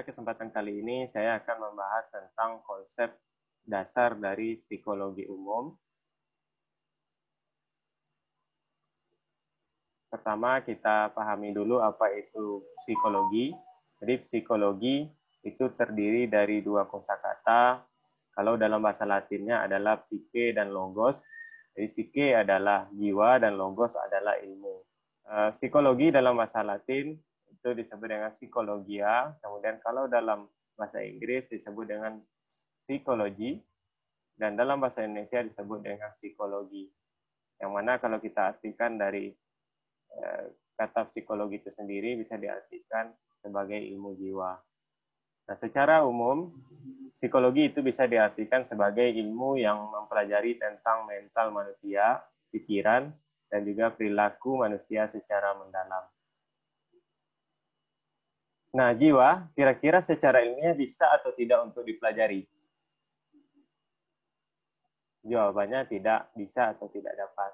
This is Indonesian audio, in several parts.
Pada kesempatan kali ini saya akan membahas tentang konsep dasar dari psikologi umum. Pertama, kita pahami dulu apa itu psikologi. Jadi psikologi itu terdiri dari dua kosakata. Kalau dalam bahasa Latinnya adalah psike dan logos. Jadi psike adalah jiwa dan logos adalah ilmu. Psikologi dalam bahasa Latin itu disebut dengan psikologia. Kemudian kalau dalam bahasa Inggris disebut dengan psikologi. Dan dalam bahasa Indonesia disebut dengan psikologi. Yang mana kalau kita artikan dari kata psikologi itu sendiri bisa diartikan sebagai ilmu jiwa. Nah, secara umum, psikologi itu bisa diartikan sebagai ilmu yang mempelajari tentang mental manusia, pikiran, dan juga perilaku manusia secara mendalam. Nah, jiwa kira-kira secara ilmiah bisa atau tidak untuk dipelajari? Jawabannya tidak bisa atau tidak dapat.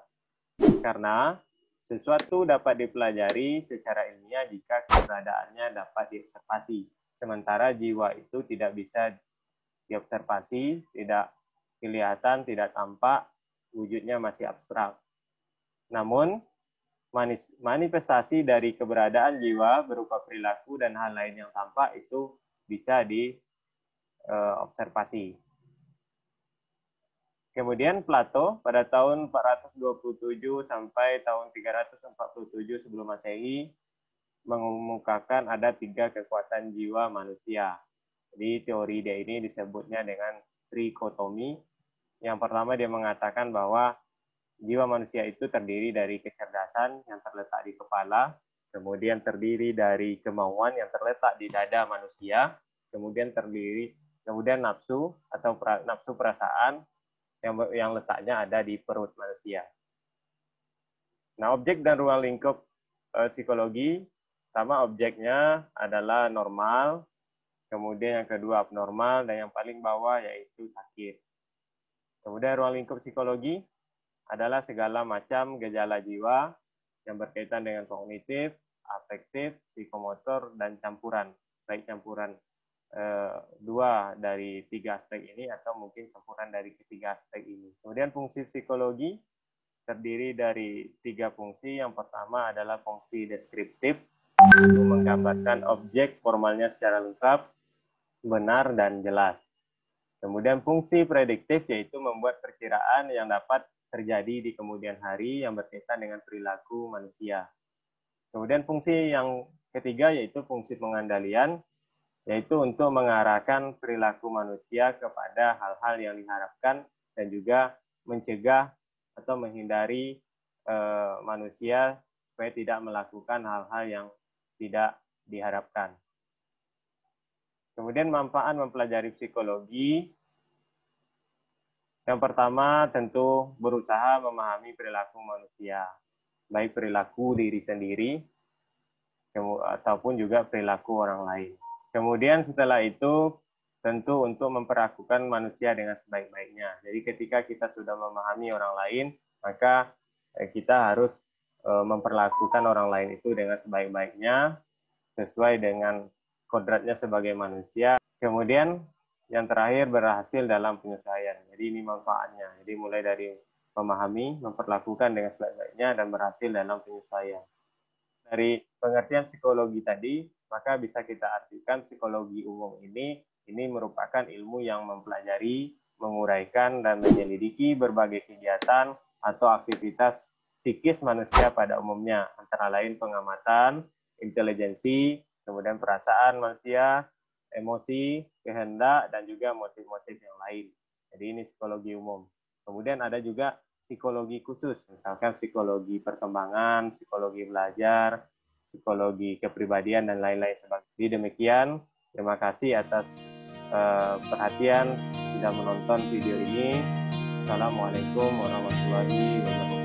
Karena sesuatu dapat dipelajari secara ilmiah jika keberadaannya dapat diobservasi. Sementara jiwa itu tidak bisa diobservasi, tidak kelihatan, tidak tampak, wujudnya masih abstrak. Namun, manifestasi dari keberadaan jiwa berupa perilaku dan hal lain yang tampak itu bisa diobservasi. Kemudian Plato pada tahun 427 sampai tahun 347 sebelum Masehi mengemukakan ada 3 kekuatan jiwa manusia. Jadi teori dia ini disebutnya dengan trikotomi. Yang pertama dia mengatakan bahwa jiwa manusia itu terdiri dari kecerdasan yang terletak di kepala, kemudian terdiri dari kemauan yang terletak di dada manusia, kemudian nafsu atau nafsu perasaan yang letaknya ada di perut manusia. Nah, objek dan ruang lingkup psikologi, pertama objeknya adalah normal, kemudian yang kedua abnormal, dan yang paling bawah yaitu sakit. Kemudian ruang lingkup psikologi adalah segala macam gejala jiwa yang berkaitan dengan kognitif, afektif, psikomotor, dan campuran, baik campuran 2 dari 3 aspek ini atau mungkin campuran dari ketiga aspek ini. Kemudian fungsi psikologi terdiri dari 3 fungsi. Yang pertama adalah fungsi deskriptif, itu menggambarkan objek formalnya secara lengkap, benar, dan jelas. Kemudian fungsi prediktif yaitu membuat perkiraan yang dapat terjadi di kemudian hari yang berkaitan dengan perilaku manusia. Kemudian fungsi yang ketiga yaitu fungsi pengandalian, yaitu untuk mengarahkan perilaku manusia kepada hal-hal yang diharapkan dan juga mencegah atau menghindari manusia supaya tidak melakukan hal-hal yang tidak diharapkan. Kemudian manfaat mempelajari psikologi. Yang pertama tentu berusaha memahami perilaku manusia, baik perilaku diri sendiri ataupun juga perilaku orang lain. Kemudian setelah itu tentu untuk memperlakukan manusia dengan sebaik-baiknya. Jadi ketika kita sudah memahami orang lain, maka kita harus memperlakukan orang lain itu dengan sebaik-baiknya, sesuai dengan kodratnya sebagai manusia. Kemudian yang terakhir berhasil dalam penyesuaian. Jadi ini manfaatnya. Jadi mulai dari memahami, memperlakukan dengan sebaik-baiknya, dan berhasil dalam penyesuaian. Dari pengertian psikologi tadi, maka bisa kita artikan psikologi umum ini merupakan ilmu yang mempelajari, menguraikan, dan menyelidiki berbagai kegiatan atau aktivitas psikis manusia pada umumnya, antara lain pengamatan, intelijensi, kemudian perasaan manusia, emosi, kehendak, dan juga motif-motif yang lain. Jadi ini psikologi umum. Kemudian ada juga psikologi khusus, misalkan psikologi perkembangan, psikologi belajar, psikologi kepribadian, dan lain-lain sebagainya. Jadi demikian, terima kasih atas perhatian sudah menonton video ini. Assalamualaikum warahmatullahi wabarakatuh.